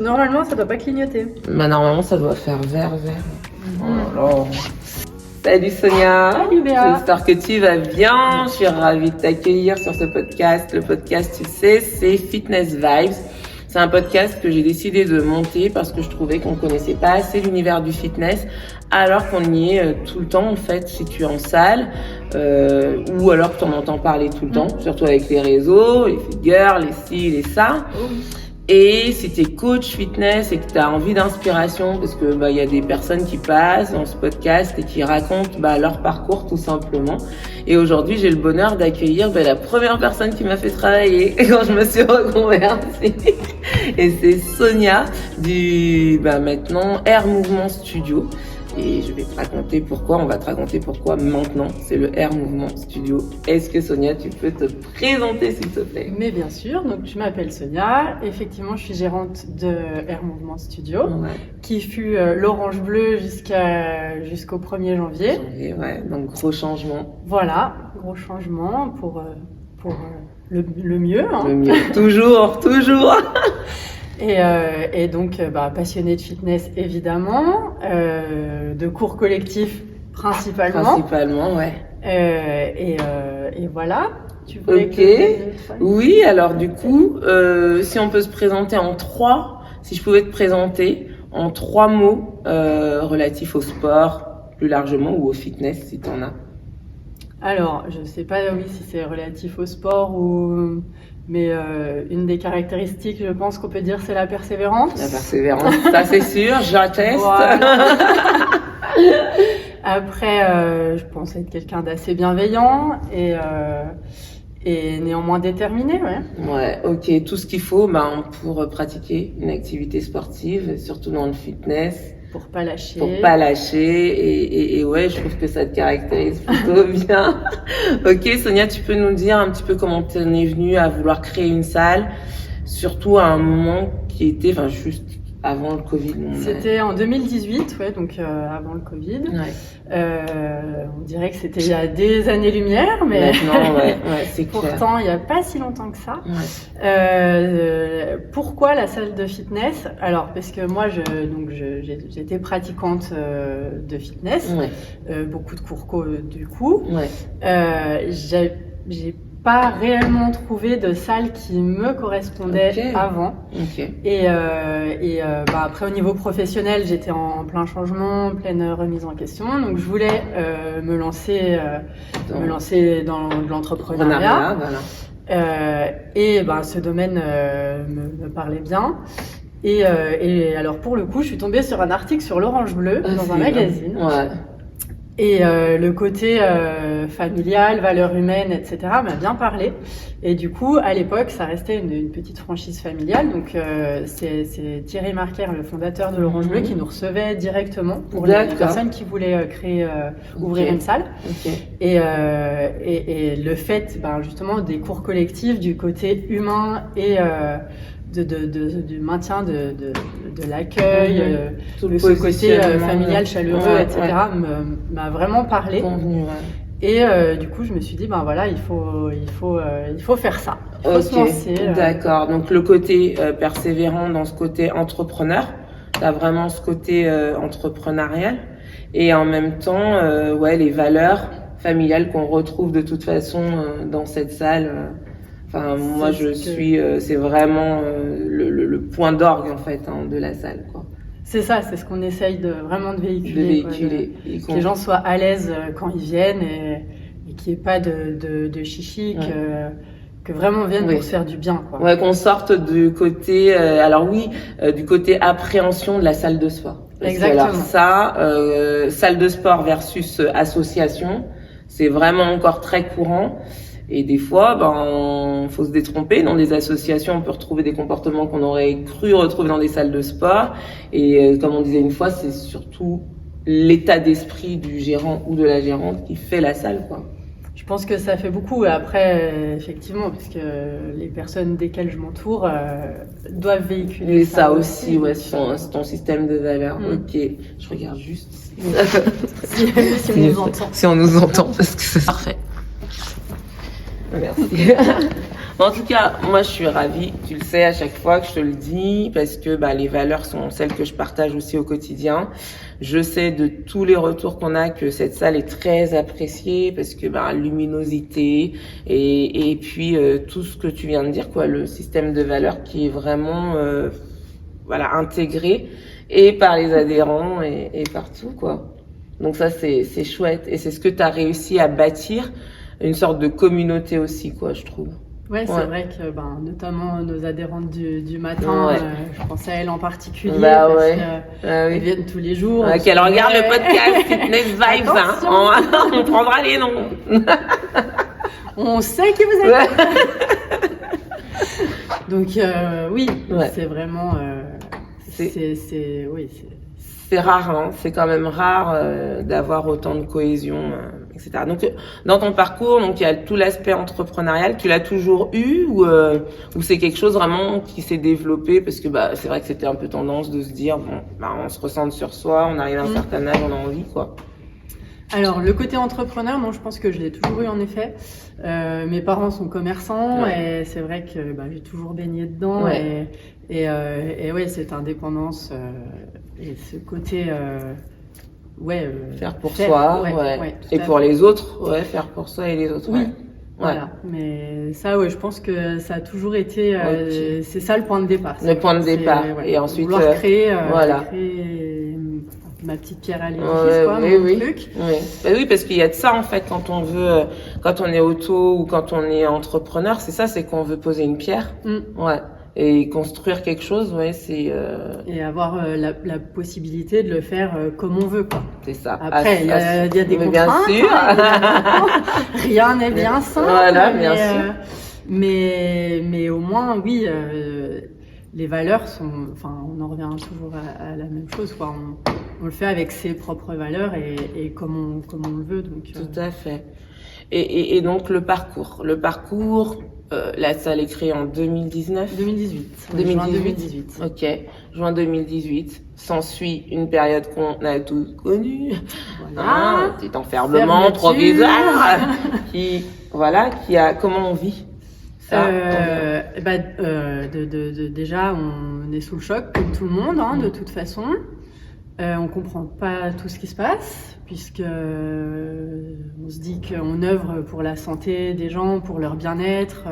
Normalement, ça doit pas clignoter. Bah normalement, ça doit faire vert. Oh là là. Salut Sonia. Salut Béa. J'espère que tu vas bien. Je suis ravie de t'accueillir sur ce podcast. Le podcast, tu sais, c'est Fitness Vibes. C'est un podcast que j'ai décidé de monter parce que je trouvais qu'on connaissait pas assez l'univers du fitness, alors qu'on y est tout le temps en fait, si tu es en salle, ou alors que tu en entends parler tout le temps, surtout avec les réseaux, les figures, les ci, les ça. Et si tu es coach fitness et que tu as envie d'inspiration, parce que y a des personnes qui passent dans ce podcast et qui racontent leur parcours tout simplement. Et aujourd'hui, j'ai le bonheur d'accueillir la première personne qui m'a fait travailler quand je me suis reconvertie. Et c'est Sonia du maintenant Air Movement Studio. Et je vais te raconter pourquoi, on va te raconter pourquoi maintenant c'est le Air Movement Studio. Est-ce que Sonia, tu peux te présenter s'il te plaît? Mais bien sûr, donc je m'appelle Sonia, effectivement je suis gérante de Air Movement Studio, qui fut l'orange bleu jusqu'au 1er janvier. Ouais, donc gros changement. Voilà, gros changement pour le mieux. Hein. Le mieux, toujours. Et donc, passionnée de fitness évidemment, de cours collectifs principalement. Principalement, ouais. Et voilà. Tu voulais Oui, alors du coup, si on peut se présenter si je pouvais te présenter en 3 mots relatifs au sport, plus largement, ou au fitness, si t'en as. Alors, je sais pas si c'est relatif au sport mais une des caractéristiques, je pense qu'on peut dire, c'est la persévérance. La persévérance, ça c'est sûr, j'atteste. Voilà. Après, je pense être quelqu'un d'assez bienveillant et néanmoins déterminé, ouais. Ouais, ok, tout ce qu'il faut pour pratiquer une activité sportive, surtout dans le fitness. Pour pas lâcher. Et ouais, je trouve que ça te caractérise plutôt bien. Ok, Sonia, tu peux nous dire un petit peu comment tu en es venue à vouloir créer une salle, surtout à un moment qui était, juste avant le Covid. C'était en 2018, donc avant le Covid. Ouais. On dirait que c'était il y a des années-lumière, mais maintenant, c'est pourtant il n'y a pas si longtemps que ça. Ouais. Pourquoi la salle de fitness? Alors parce que moi j'étais pratiquante de fitness, beaucoup de cours du coup. J'ai pas réellement trouvé de salle qui me correspondait avant. Et après au niveau professionnel, j'étais en plein changement, en pleine remise en question. Donc je voulais me lancer dans l'entrepreneuriat. Ce domaine me parlait bien. Et alors pour le coup, je suis tombée sur un article sur l'orange bleu dans un magazine. Ouais. Et le côté familial, valeurs humaines, etc. m'a bien parlé. Et du coup, à l'époque, ça restait une petite franchise familiale. Donc, c'est Thierry Marquer, le fondateur de l'Orange Bleu, qui nous recevait directement pour les personnes qui voulaient ouvrir une salle. Et le fait, justement, des cours collectifs, du côté humain et du maintien de l'accueil, ce côté familial, chaleureux, etc. m'a vraiment parlé. Et du coup, je me suis dit, il faut faire ça. Il faut se lancer. D'accord. Donc, le côté persévérant dans ce côté entrepreneur, t'as vraiment ce côté entrepreneurial. Et en même temps, les valeurs familiales qu'on retrouve de toute façon dans cette salle. Moi, c'est vraiment le point d'orgue en fait de la salle, quoi. C'est ça, c'est ce qu'on essaye vraiment de véhiculer. Que les gens soient à l'aise quand ils viennent et qu'il n'y ait pas de chichi, que vraiment on vienne pour se faire du bien, quoi. Ouais, qu'on sorte du côté, du côté appréhension de la salle de sport. Exactement. Alors ça, salle de sport versus association, c'est vraiment encore très courant. Et des fois, faut se détromper. Dans des associations, on peut retrouver des comportements qu'on aurait cru retrouver dans des salles de sport. Et comme on disait une fois, c'est surtout l'état d'esprit du gérant ou de la gérante qui fait la salle, quoi. Je pense que ça fait beaucoup. Après, effectivement, parce que les personnes desquelles je m'entoure doivent véhiculer ça aussi, c'est ton système de valeurs. Ok, je regarde juste si on nous entend. Si on nous entend, parce que c'est parfait. Merci. En tout cas, moi, je suis ravie. Tu le sais à chaque fois que je te le dis, parce que les valeurs sont celles que je partage aussi au quotidien. Je sais de tous les retours qu'on a que cette salle est très appréciée parce que luminosité et puis tout ce que tu viens de dire, quoi, le système de valeurs qui est vraiment intégré et par les adhérents et partout, quoi. Donc ça, c'est chouette. Et c'est ce que tu as réussi à bâtir, une sorte de communauté aussi, quoi, je trouve. Ouais, c'est vrai que notamment nos adhérentes du matin, je pense à elles en particulier parce qu'elles viennent tous les jours. Qu'elles regardent le podcast Fitness Vibes, on prendra les noms. On sait qui vous êtes. Donc c'est vraiment c'est rare, hein. C'est quand même rare d'avoir autant de cohésion, etc. Donc dans ton parcours, donc il y a tout l'aspect entrepreneurial. Tu l'as toujours eu ou c'est quelque chose vraiment qui s'est développé parce que c'est vrai que c'était un peu tendance de se dire on se ressent sur soi, on arrive à un certain âge, on a envie, quoi. Alors le côté entrepreneur, non, je pense que je l'ai toujours eu en effet. Mes parents sont commerçants et c'est vrai que j'ai toujours baigné dedans et cette indépendance et ce côté faire pour soi, et pour les autres, faire pour soi et les autres. Oui. Voilà, mais ça, je pense que ça a toujours été, c'est ça le point de départ. Le point de départ, et ensuite vouloir créer ma petite pierre à l'édifice, truc. Oui, parce qu'il y a de ça en fait quand on veut, quand on est auto ou quand on est entrepreneur, c'est ça, c'est qu'on veut poser une pierre, et construire quelque chose, c'est et avoir la possibilité de le faire comme on veut, quoi. C'est ça. Après, il y a des contraintes. Bien sûr. Rien n'est bien simple. Voilà, bien sûr. Mais au moins, les valeurs sont, on en revient toujours à la même chose, quoi. On le fait avec ses propres valeurs et comme on le veut, donc. Tout à fait. Et donc le parcours, la salle est créée en 2019. 2018. Juin 2018. Ok. Juin 2018. S'ensuit une période qu'on a tous connue. Voilà. Petit enfermement provisoire. Comment on vit? Déjà, on est sous le choc comme tout le monde, de toute façon. On comprend pas tout ce qui se passe, puisque on se dit qu'on œuvre pour la santé des gens, pour leur bien-être,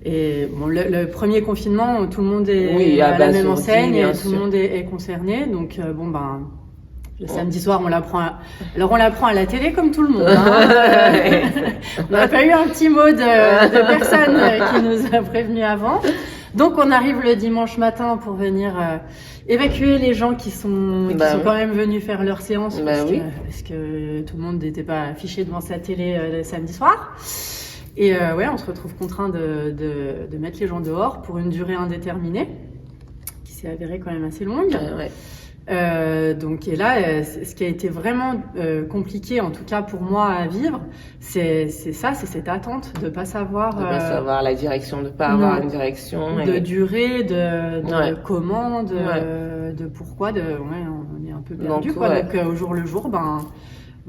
le premier confinement, tout le monde est à la même enseigne et tout le monde est concerné, donc le samedi soir, on l'apprend à la télé comme tout le monde. On n'a pas eu un petit mot de personne qui nous a prévenu avant. Donc on arrive le dimanche matin pour venir évacuer les gens qui sont quand même venus faire leur séance parce que tout le monde n'était pas affiché devant sa télé le samedi soir. Et on se retrouve contraint de mettre les gens dehors pour une durée indéterminée qui s'est avérée quand même assez longue. Ce qui a été vraiment compliqué, en tout cas pour moi à vivre, c'est cette attente de pas savoir, la direction, de pas avoir une direction, de durée, de comment, de pourquoi, on est un peu perdu, quoi. Donc au jour le jour,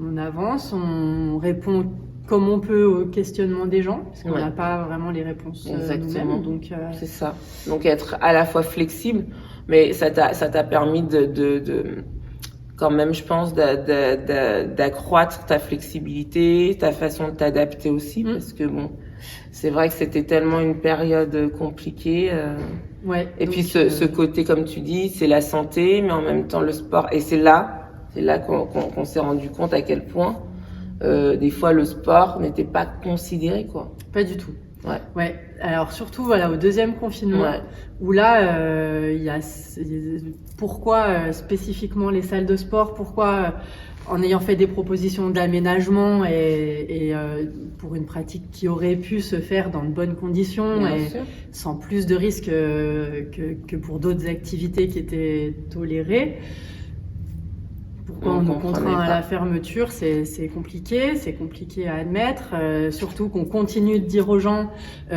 on avance, on répond comme on peut aux questionnements des gens, parce qu'on n'a pas vraiment les réponses nous-mêmes. Donc c'est ça. Donc être à la fois flexible, mais ça t'a permis de quand même, je pense, d'accroître ta flexibilité, ta façon de t'adapter aussi, parce que c'est vrai que c'était tellement une période compliquée. Et puis ce côté, comme tu dis, c'est la santé, mais en même temps le sport. Et c'est là qu'on s'est rendu compte à quel point des fois le sport n'était pas considéré, quoi. Pas du tout. Alors surtout au deuxième confinement, où là il y a pourquoi spécifiquement les salles de sport, pourquoi en ayant fait des propositions d'aménagement et pour une pratique qui aurait pu se faire dans de bonnes conditions sans plus de risques que pour d'autres activités qui étaient tolérées. Pourquoi on nous contraint à la fermeture, c'est compliqué à admettre, surtout qu'on continue de dire aux gens,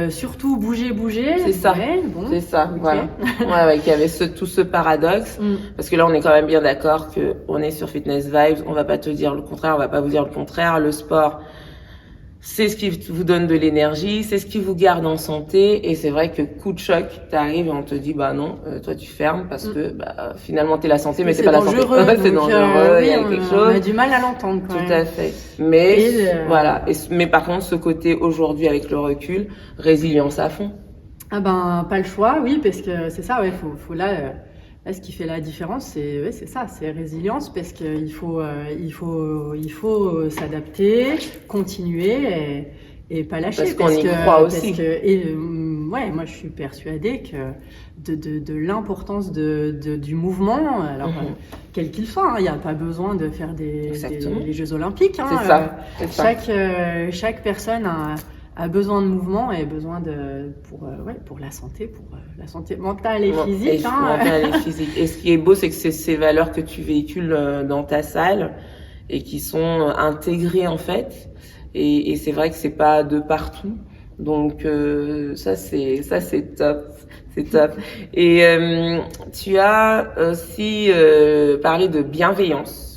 surtout bougez. C'est ça, c'est ça, voilà. Qu'il y avait tout ce paradoxe, parce que là on est quand même bien d'accord qu'on est sur Fitness Vibes, on va pas te dire le contraire, on va pas vous dire le contraire, le sport, c'est ce qui vous donne de l'énergie, c'est ce qui vous garde en santé. Et c'est vrai que coup de choc, t'arrives et on te dit bah non, toi tu fermes parce que finalement t'es la santé, mais c'est pas la santé. C'est dangereux, il y a quelque chose. On a du mal à l'entendre quand même. Tout à fait. Mais voilà. Mais par contre, ce côté aujourd'hui avec le recul, résilience à fond. Ah ben pas le choix, oui, parce que c'est ça, ouais, faut là. Là, ce qui fait la différence, c'est ça, c'est résilience, parce qu'il faut s'adapter, continuer et pas lâcher. Parce qu'on y croit aussi. Moi, je suis persuadée que de l'importance du mouvement, alors quel qu'il soit, il n'y a pas besoin de faire les Jeux Olympiques. C'est ça. Chaque personne a besoin de mouvement et besoin pour la santé, la santé mentale et physique. Mentale et physique. Et ce qui est beau, c'est que c'est ces valeurs que tu véhicules dans ta salle et qui sont intégrées en fait. Et c'est vrai que c'est pas de partout. Donc ça c'est top. C'est top. Et tu as aussi parlé de bienveillance.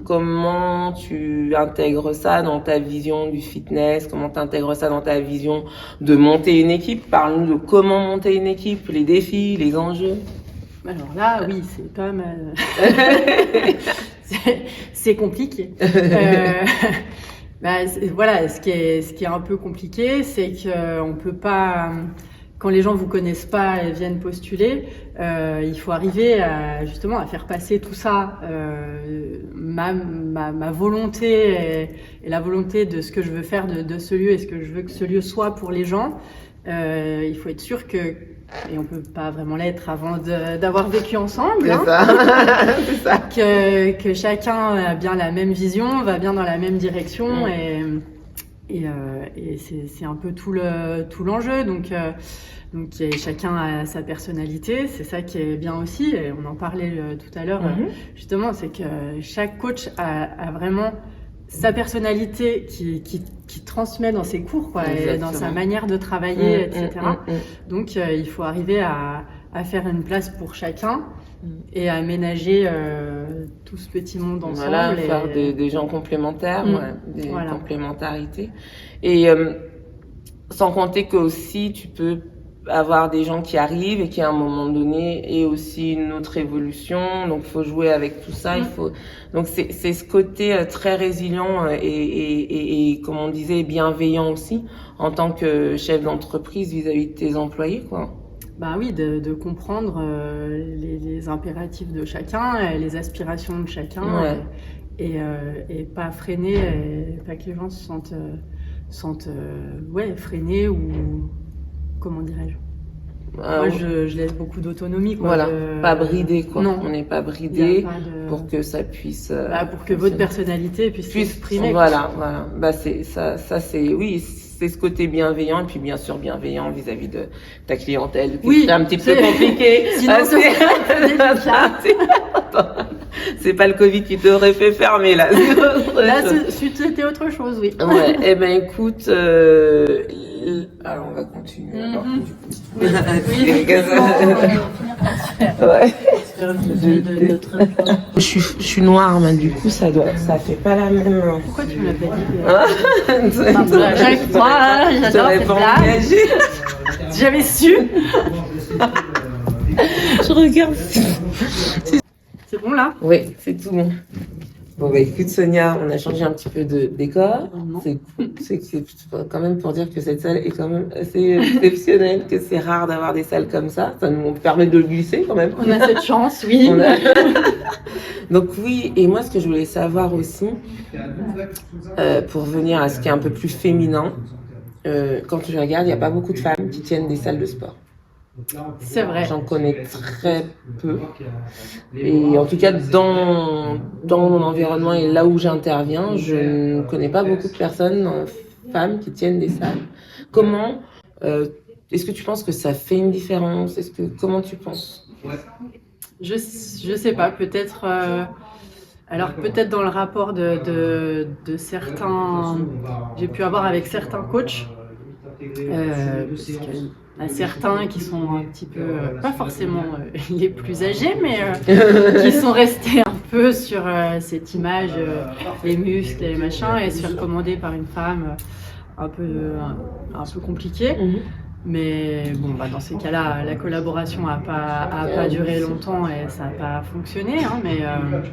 Comment tu intègres ça dans ta vision du fitness? Comment tu intègres ça dans ta vision de monter une équipe? Parle-nous de comment monter une équipe, les défis, les enjeux. Alors là, oui, c'est pas mal. c'est compliqué. Voilà, ce qui est un peu compliqué, c'est qu'on peut pas. Quand les gens vous connaissent pas et viennent postuler, il faut arriver justement à faire passer tout ça, ma volonté et la volonté de ce que je veux faire de ce lieu et ce que je veux que ce lieu soit pour les gens. Il faut être sûr et on peut pas vraiment l'être avant d'avoir vécu ensemble. C'est ça. Que chacun a bien la même vision, va bien dans la même direction et c'est un peu tout l'enjeu. Donc chacun a sa personnalité, c'est ça qui est bien aussi, et on en parlait tout à l'heure, justement, c'est que chaque coach a vraiment sa personnalité qui transmet dans ses cours, quoi, et dans sa manière de travailler, etc. Donc il faut arriver à faire une place pour chacun et à ménager tout ce petit monde ensemble. Voilà, faire des gens complémentaires, des complémentarités. Et sans compter que aussi tu peux avoir des gens qui arrivent et qui à un moment donné est aussi une autre évolution, donc faut jouer avec tout ça. Donc c'est ce côté très résilient et comme on disait bienveillant aussi en tant que chef d'entreprise vis-à-vis de tes employés, quoi. Bah oui, de comprendre les impératifs de chacun, les aspirations de chacun, et pas freiner, pas que les gens se sentent freinés ou comment dirais-je. Moi, je laisse beaucoup d'autonomie, quoi. Voilà, pas bridé, quoi. Non. On n'est pas bridé pour que ça puisse. Pour que votre personnalité puisse s'exprimer. Voilà. Bah c'est ça c'est ce côté bienveillant et puis bien sûr bienveillant vis-à-vis de ta clientèle. Oui, c'est un petit peu compliqué. Sinon, c'est pas le Covid qui t'aurait fait fermer là. Là, c'était autre chose, oui. Ouais. Eh ben écoute. Alors on va continuer. Je suis noire, mais du coup ça fait pas la même. Pourquoi tu me l'as pas dit? À chaque fois, j'adore cette blague. J'avais su. Je regarde. C'est bon là? Oui, c'est tout bon. Bon bah écoute Sonia, on a changé un petit peu de décor. C'est quand même pour dire que cette salle est quand même assez exceptionnelle, que c'est rare d'avoir des salles comme ça. Ça nous permet de le glisser quand même. On a cette chance, oui. Donc oui, et moi ce que je voulais savoir aussi, pour venir à ce qui est un peu plus féminin, quand je regarde, il n'y a pas beaucoup de femmes qui tiennent des salles de sport. C'est vrai. J'en connais très peu. Et en tout cas, dans mon environnement et là où j'interviens, je ne connais pas beaucoup de personnes, femmes, qui tiennent des salles. Comment est-ce que tu penses que ça fait une différence? Comment tu penses? Je sais pas, peut-être. Alors peut-être dans le rapport de certains, j'ai pu avoir avec certains coachs. Parce qu'il y a certains qui sont un petit peu, pas forcément les plus âgés, mais qui sont restés un peu sur cette image, les muscles et les machins, et se faire commander par une femme un peu compliqué. Mais bon, dans ces cas-là, la collaboration n'a pas duré longtemps et ça n'a pas fonctionné. Mais après,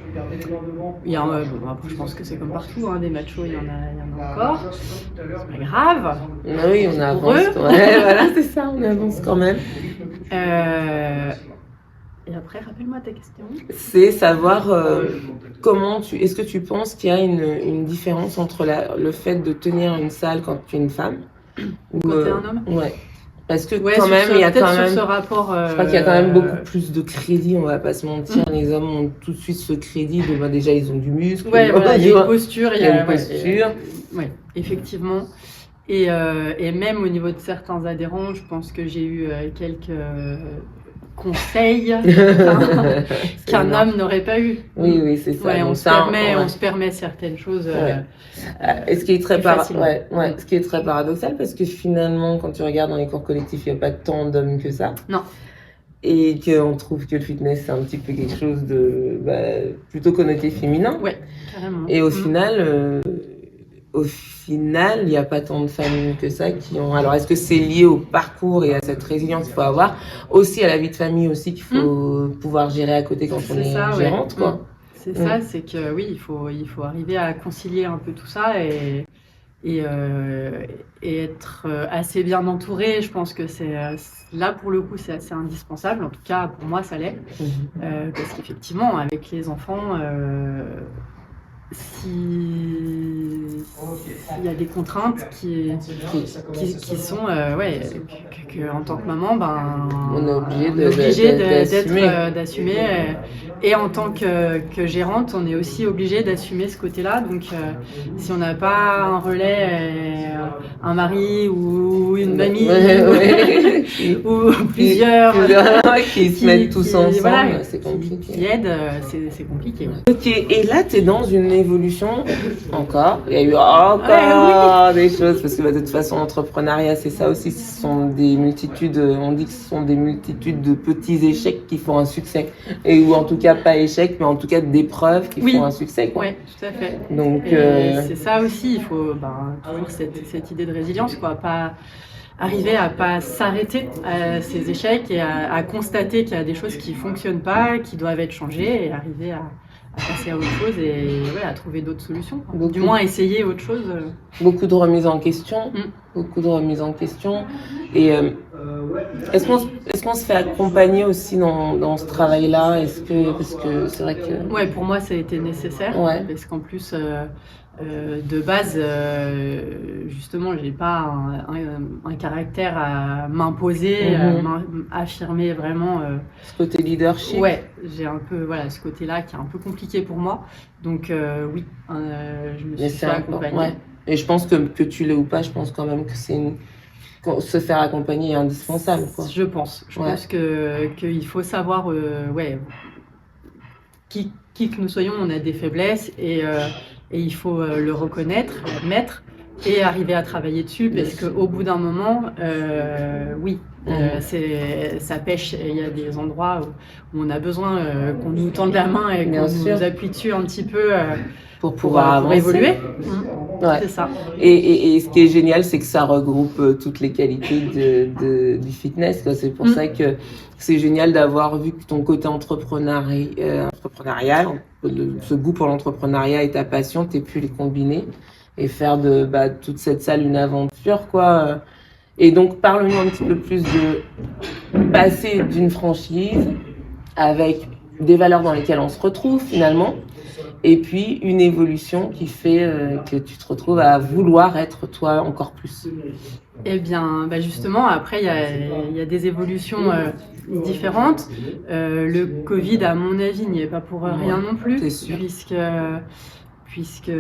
je pense que c'est comme partout, des machos, il y en a encore. C'est pas grave. Oui, on avance. Voilà, c'est ça, on avance quand même. Et après, rappelle-moi ta question. C'est savoir est-ce que tu penses qu'il y a une différence entre le fait de tenir une salle quand tu es une femme ou quand tu es un homme? Ouais. Parce que quand même, il y a quand même ce rapport. Je crois qu'il y a quand même beaucoup plus de crédit, on va pas se mentir. Les hommes ont tout de suite ce crédit de déjà ils ont du muscle. Ouais, voilà, il y a une posture. Il y a une posture. Ouais, effectivement. Et même au niveau de certains adhérents, je pense que j'ai eu quelques conseils qu'un homme n'aurait pas eu. Oui, c'est ça. Ouais, on se permet certaines choses. Ce qui est très ce qui est très paradoxal parce que finalement, quand tu regardes dans les cours collectifs, il n'y a pas tant d'hommes que ça. Non. Et qu'on trouve que le fitness, c'est un petit peu quelque chose de plutôt connoté féminin. Ouais, carrément. Et au final, il n'y a pas tant de familles que ça qui ont. Alors, est-ce que c'est lié au parcours et à cette résilience qu'il faut avoir, aussi à la vie de famille aussi qu'il faut pouvoir gérer à côté quand on est gérante, quoi. C'est ça, c'est que oui, il faut arriver à concilier un peu tout ça et être assez bien entouré. Je pense que c'est là pour le coup c'est assez indispensable. En tout cas pour moi ça l'est, parce qu'effectivement avec les enfants, s'il y a des contraintes qui sont que en tant que maman on est obligé d'assumer et en tant que gérante on est aussi obligé d'assumer ce côté-là. Donc si on n'a pas un relais, un mari ou une mamie ou plusieurs qui se mettent tous ensemble, c'est compliqué. Qui aident, c'est compliqué. Ok, et là tu es dans une évolution encore. Il y a eu encore des choses parce que de toute façon l'entrepreneuriat c'est ça aussi. Ce sont des multitudes. On dit que ce sont des multitudes de petits échecs qui font un succès ou en tout cas pas échecs mais en tout cas d'épreuves qui font un succès. Oui, tout à fait. Donc c'est ça aussi. Il faut toujours cette idée de résilience, pas arriver à pas s'arrêter à ces échecs et à constater qu'il y a des choses qui fonctionnent pas, qui doivent être changées et arriver à passer à autre chose et à trouver d'autres solutions. Du moins essayer autre chose. Beaucoup de remises en question. Et est-ce qu'on se fait accompagner aussi dans ce travail-là? Parce que c'est vrai que... Ouais, pour moi ça a été nécessaire. Parce qu'en plus de base, justement, j'ai pas un caractère à m'imposer, à affirmer vraiment. Ce côté leadership. Ouais, j'ai un peu ce côté-là qui est un peu compliqué pour moi. Donc je me suis fait accompagner. Ouais. Et je pense que tu l'es ou pas, je pense quand même que se faire accompagner est indispensable, quoi. Je pense qu'il faut savoir, qui que nous soyons, on a des faiblesses et il faut le reconnaître, l'admettre et arriver à travailler dessus parce qu'au bout d'un moment, ça pêche. Il y a des endroits où on a besoin qu'on nous tende la main et qu'on nous appuie dessus un petit peu pour pouvoir évoluer. C'est ça. Et ce qui est génial, c'est que ça regroupe toutes les qualités du fitness, quoi. C'est pour ça que c'est génial d'avoir vu que ton côté entrepreneurial, ce goût pour l'entrepreneuriat et ta passion, t'aies pu les combiner et faire de toute cette salle une aventure, quoi. Et donc, parle-nous un petit peu plus de passer d'une franchise avec des valeurs dans lesquelles on se retrouve finalement, et puis une évolution qui fait que tu te retrouves à vouloir être toi encore plus. Eh bien, justement, après, il y a des évolutions différentes. Le Covid, à mon avis, n'y est pas pour rien non plus, puisque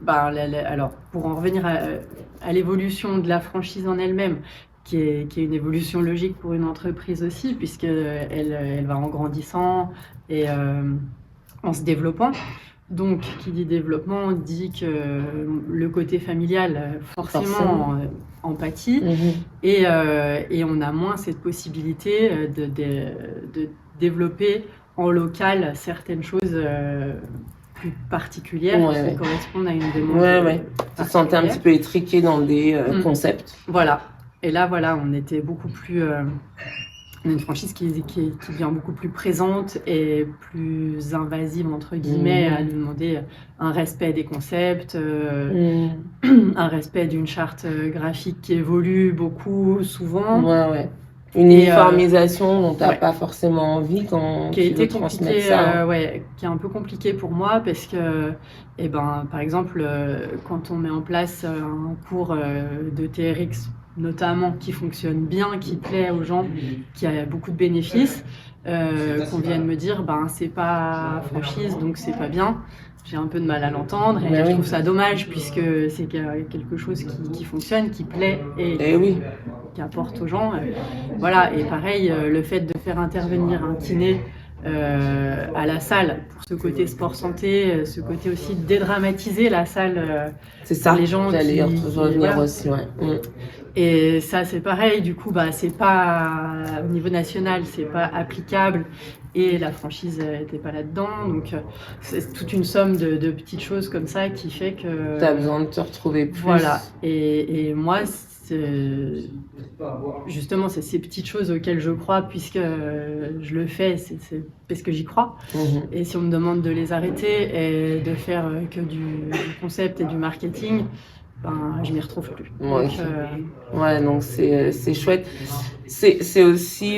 alors, pour en revenir à l'évolution de la franchise en elle-même, qui est une évolution logique pour une entreprise aussi, puisqu'elle va en grandissant et en se développant. Donc, qui dit développement dit que le côté familial, forcément. En pâtit. Et on a moins cette possibilité de développer en local certaines choses plus particulières Ouais. qui correspondent à une demande. Ouais. Tu te sentais un petit peu étriqué dans des concepts. Voilà. Et là, voilà, on était beaucoup plus. On a une franchise qui devient beaucoup plus présente et plus invasive, entre guillemets, à nous demander un respect des concepts, un respect d'une charte graphique qui évolue beaucoup, souvent. Ouais. Une uniformisation dont tu n'as pas forcément envie quand qui a tu été veux transmettre ça. qui est un peu compliqué pour moi parce que, par exemple, quand on met en place un cours de TRX, notamment, qui fonctionne bien, qui plaît aux gens, qui a beaucoup de bénéfices, qu'on vienne me dire, c'est pas franchise, donc c'est pas bien. J'ai un peu de mal à l'entendre et je trouve ça dommage puisque c'est quelque chose qui fonctionne, qui plaît et qui apporte aux gens. Voilà, et pareil, le fait de faire intervenir un kiné à la salle pour ce côté sport santé, ce côté aussi de dédramatiser la salle. C'est ça, les gens j'allais revenir aussi, Et ça, c'est pareil, du coup, c'est pas, au niveau national, c'est pas applicable et la franchise n'était pas là-dedans. Donc, c'est toute une somme de petites choses comme ça qui fait que... Tu as besoin de te retrouver plus. Voilà. Et moi, justement, c'est ces petites choses auxquelles je crois puisque je le fais, c'est parce que j'y crois. Et si on me demande de les arrêter et de faire que du concept et du marketing, je m'y retrouve plus. Donc c'est chouette. C'est aussi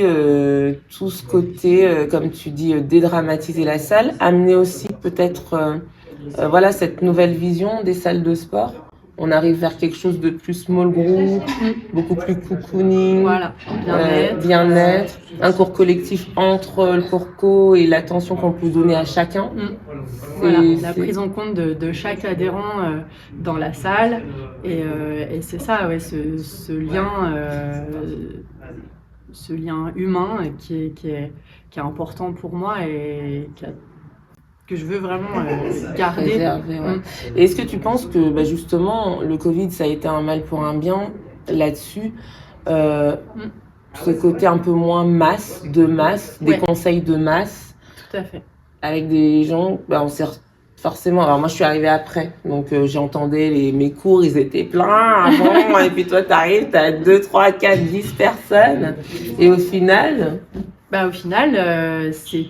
tout ce côté, comme tu dis, dédramatiser la salle, amener aussi peut-être cette nouvelle vision des salles de sport. On arrive vers quelque chose de plus small group, beaucoup plus cocooning, bien-être, un cours collectif entre le cours co et l'attention qu'on peut donner à chacun. La prise en compte de chaque adhérent dans la salle et c'est ça, ce lien humain qui est important pour moi et que je veux vraiment garder. Préserver, Et est-ce que tu penses que justement le Covid ça a été un mal pour un bien là-dessus, ce côté un peu moins des conseils de masse, tout à fait, avec des gens, on s'est forcément, alors moi je suis arrivée après, donc j'entendais mes cours, ils étaient pleins avant, et puis toi t'arrives, t'as 2, 3, 4, 10 personnes, et au final... c'est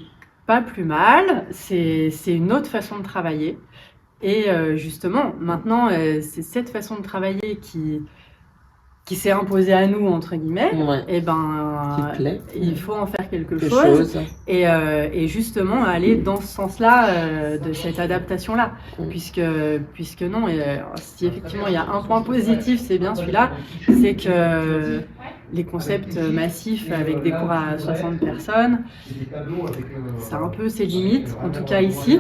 pas plus mal, c'est une autre façon de travailler. Et justement, maintenant, c'est cette façon de travailler qui s'est imposée à nous, entre guillemets. Et qui plaît. Il faut en faire quelque chose. Et justement, aller dans ce sens-là, de cette adaptation-là. Puisque non, si effectivement il y a un point positif, c'est bien celui-là, c'est que les concepts massifs avec des cours à 60 personnes, ça a un peu ses limites, en tout cas ici.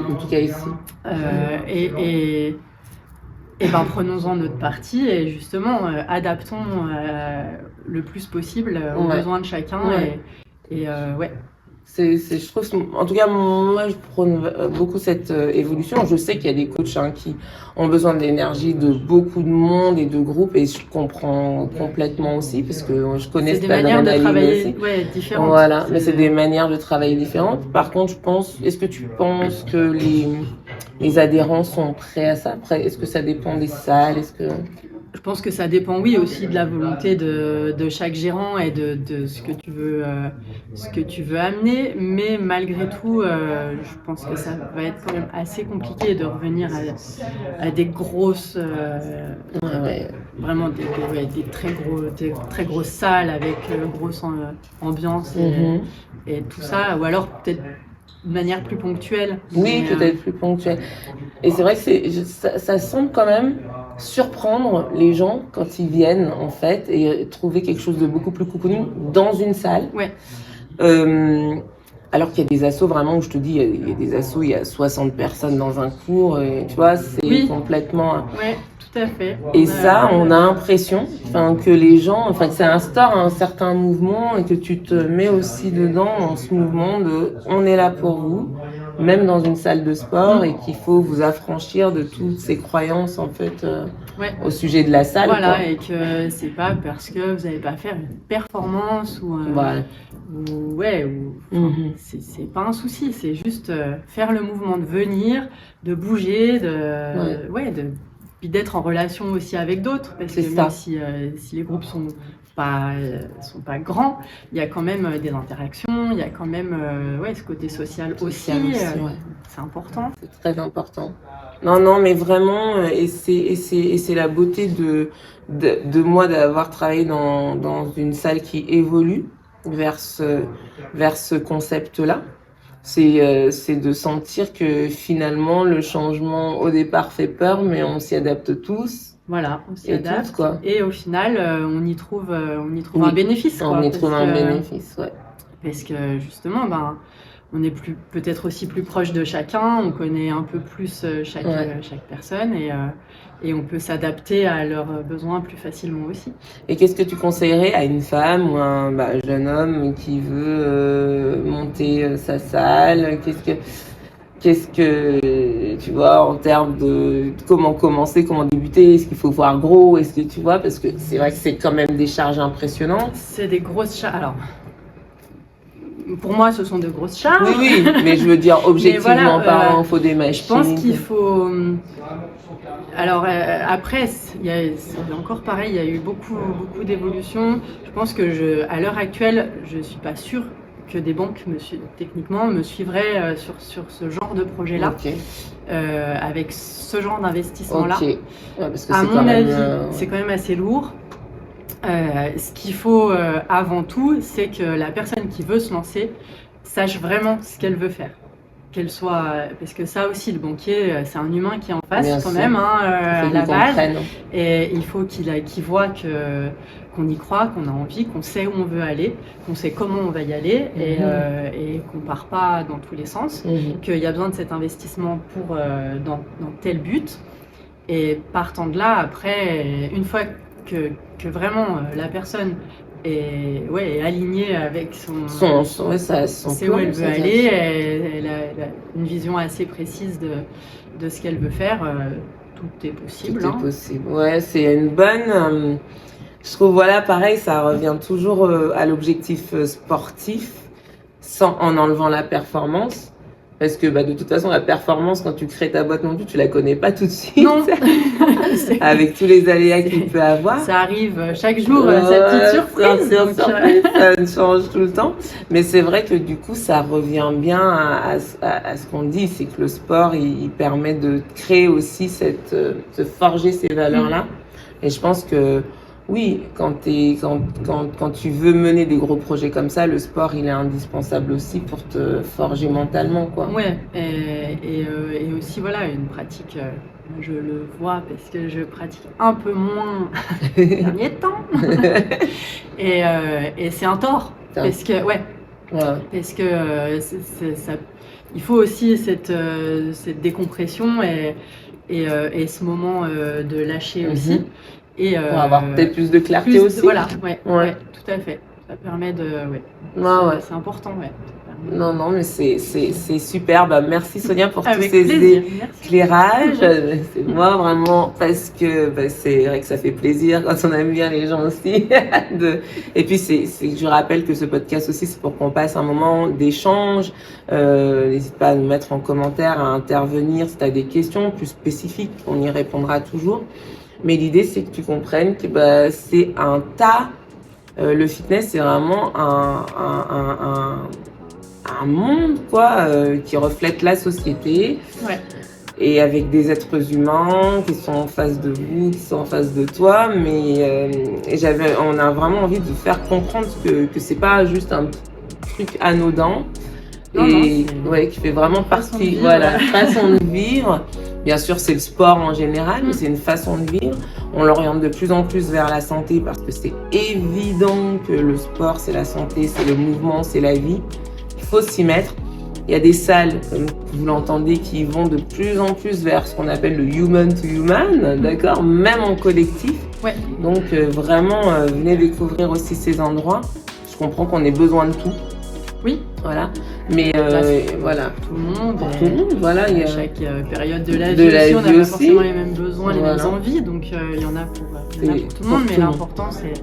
Prenons-en notre parti et justement adaptons le plus possible aux besoins de chacun. Je trouve, en tout cas, moi, je prône beaucoup cette évolution. Je sais qu'il y a des coachs qui ont besoin de l'énergie de beaucoup de monde et de groupes, et je comprends complètement aussi, parce que je connais cette manière de travailler différentes. Voilà, mais c'est des manières de travailler différentes. Par contre, est-ce que tu penses que les adhérents sont prêts à ça? Après, est-ce que ça dépend des salles? Je pense que ça dépend, aussi de la volonté de chaque gérant et de ce que tu veux amener. Mais malgré tout, je pense que ça va être quand même assez compliqué de revenir à des grosses, vraiment des très grosses salles avec grosse ambiance et tout ça. Ou alors peut-être de manière plus ponctuelle. Peut-être plus ponctuelle. Et c'est vrai que ça semble quand même surprendre les gens quand ils viennent en fait et trouver quelque chose de beaucoup plus cocooning dans une salle. Alors qu'il y a des assos vraiment où je te dis, il y a des assos, il y a 60 personnes dans un cours, et, tu vois, c'est complètement... Tout à fait. Et on a l'impression que les gens, que ça instaure un certain mouvement et que tu te mets aussi dedans dans ce mouvement de on est là pour vous, même dans une salle de sport, et qu'il faut vous affranchir de toutes ces croyances en fait au sujet de la salle. Voilà, quoi. et que c'est pas parce que vous n'allez pas faire une performance ou c'est pas un souci, c'est juste faire le mouvement de venir, de bouger, puis d'être en relation aussi avec d'autres, parce que même si les groupes sont pas grands, il y a quand même des interactions, il y a quand même ce côté social aussi. C'est important. C'est très important. Non, mais vraiment, et c'est la beauté de moi d'avoir travaillé dans une salle qui évolue vers ce concept-là. C'est de sentir que finalement le changement au départ fait peur, mais on s'y adapte tous. Voilà, on s'y adapte. Et au final, on y trouve un bénéfice. On y trouve un bénéfice, ouais. Parce que justement, on est peut-être aussi plus proche de chacun, on connaît un peu plus chaque personne et on peut s'adapter à leurs besoins plus facilement aussi. Et qu'est-ce que tu conseillerais à une femme ou un jeune homme qui veut monter sa salle? Qu'est-ce que tu vois en termes de comment commencer, comment débuter? Est-ce qu'il faut voir gros? Est-ce que tu vois? Parce que c'est vrai que c'est quand même des charges impressionnantes. C'est des grosses charges. Alors, pour moi, ce sont de grosses charges. Oui, mais je veux dire, objectivement parlant, il faut des machines. Je pense qu'il faut... Alors, après, c'est encore pareil, il y a eu beaucoup d'évolutions. Je pense que à l'heure actuelle, je ne suis pas sûre que des banques, techniquement, me suivraient sur ce genre de projet-là, avec ce genre d'investissement-là. Parce que à mon avis, c'est quand même assez lourd. Ce qu'il faut avant tout, c'est que la personne qui veut se lancer sache vraiment ce qu'elle veut faire. Qu'elle soit, parce que ça aussi, le banquier, c'est un humain qui est en face quand même, à la base. Et il faut qu'il voit qu'on y croit, qu'on a envie, qu'on sait où on veut aller, qu'on sait comment on va y aller et qu'on part pas dans tous les sens, qu'il y a besoin de cet investissement pour dans tel but. Et partant de là, après, une fois que vraiment la personne est alignée avec son sait où elle veut aller, elle a une vision assez précise de ce qu'elle veut faire, tout est possible. Tout est possible, ouais, c'est une bonne... je trouve, pareil, ça revient toujours à l'objectif sportif, en enlevant la performance. Parce que de toute façon, la performance, quand tu crées ta boîte non plus, tu la connais pas tout de suite. Non. Avec tous les aléas qu'il peut avoir. Ça arrive chaque jour, cette petite surprise. Ça change tout le temps. Mais c'est vrai que du coup, ça revient bien à ce qu'on dit, c'est que le sport, il permet de créer aussi de forger ces valeurs-là. Et je pense que oui, quand tu veux mener des gros projets comme ça, le sport, il est indispensable aussi pour te forger mentalement, quoi. Ouais, et aussi, une pratique, je le vois parce que je pratique un peu moins ces derniers temps. et c'est un tort, parce que, parce que ça, il faut aussi cette décompression et ce moment de lâcher aussi. Et pour avoir peut-être plus de clarté aussi. Voilà, tout à fait. Ça permet de... c'est important, Non, mais c'est super. Merci Sonia pour tous ces éclairages. C'est moi vraiment, parce que c'est vrai que ça fait plaisir quand on aime bien les gens aussi. Et puis je rappelle que ce podcast aussi, c'est pour qu'on passe un moment d'échange. N'hésite pas à nous mettre en commentaire, à intervenir si tu as des questions plus spécifiques. On y répondra toujours. Mais l'idée, c'est que tu comprennes que c'est un tas. Le fitness, c'est vraiment un monde, qui reflète la société. Ouais. Et avec des êtres humains qui sont en face de vous, qui sont en face de toi. Mais on a vraiment envie de faire comprendre que c'est pas juste un truc anodin. Qui fait vraiment partie, façon de vivre. Bien sûr, c'est le sport en général, mais c'est une façon de vivre. On l'oriente de plus en plus vers la santé parce que c'est évident que le sport, c'est la santé, c'est le mouvement, c'est la vie. Il faut s'y mettre. Il y a des salles, comme vous l'entendez, qui vont de plus en plus vers ce qu'on appelle le human to human, d'accord, même en collectif. Ouais. Donc vraiment, venez découvrir aussi ces endroits. Je comprends qu'on ait besoin de tout. Oui. Voilà. Mais voilà. Tout le monde. Pour tout le monde, voilà. Il y À a chaque période de la de vie la aussi, on n'a vie pas aussi. forcément les mêmes besoins, les Voilà. mêmes envies. Donc il y en a pour tout le pour monde, mais tout le monde. l'important c'est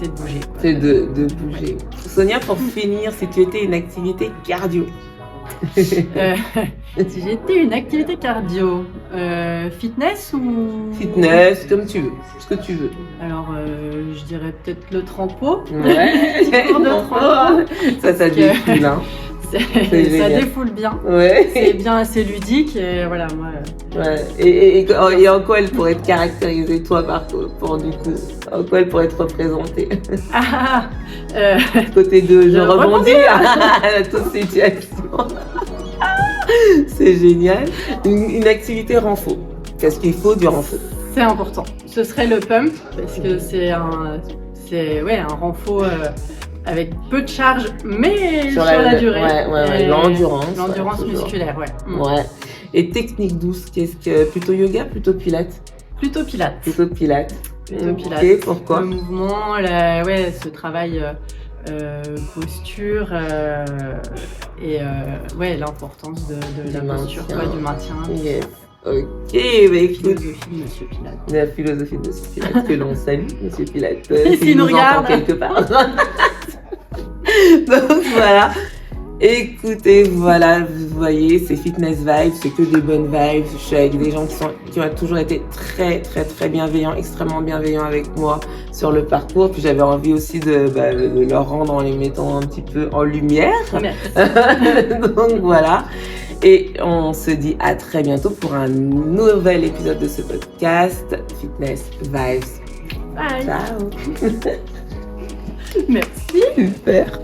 de bouger. Quoi. C'est de bouger. Sonia, pour finir, si tu étais une activité cardio. Si j'étais une activité cardio, fitness ou Fitness, comme tu veux, ce que tu veux. Alors je dirais peut-être le trampo. Ouais. Petit cours de trampo. Ça défoule, hein. Ça génial. défoule bien. Ouais. C'est bien assez ludique et voilà moi. Ouais. Et en quoi elle pourrait être caractérisée, toi, pour du coup, en quoi elle pourrait être représentée? Côté de je rebondis à toute situation. C'est génial. Une activité renfo. Qu'est-ce qu'il faut du renfo? C'est important. Ce serait le pump parce que c'est un renfo avec peu de charge mais sur la durée. Ouais, l'endurance. L'endurance ouais, musculaire, ouais. Ouais. Et technique douce, qu'est-ce que plutôt yoga, plutôt pilates? Plutôt pilates. Plutôt pilates. Plutôt pilates. Ok, pourquoi? Le mouvement, ce travail posture et l'importance de la posture, du maintien. Yes. Ok, bah écoute. Philosophie de Monsieur Pilates. La philosophie de Monsieur Pilates, que l'on salue, Monsieur Pilates. S'il nous regarde quelque part. Donc voilà. Écoutez, voilà, vous voyez, c'est Fitness Vibes, c'est que des bonnes vibes. Je suis avec des gens qui ont toujours été très, très, très bienveillants, extrêmement bienveillants avec moi sur le parcours. Puis j'avais envie aussi de leur rendre en les mettant un petit peu en lumière. Donc voilà. Et on se dit à très bientôt pour un nouvel épisode de ce podcast Fitness Vibes. Bye. Ciao. Merci. Super.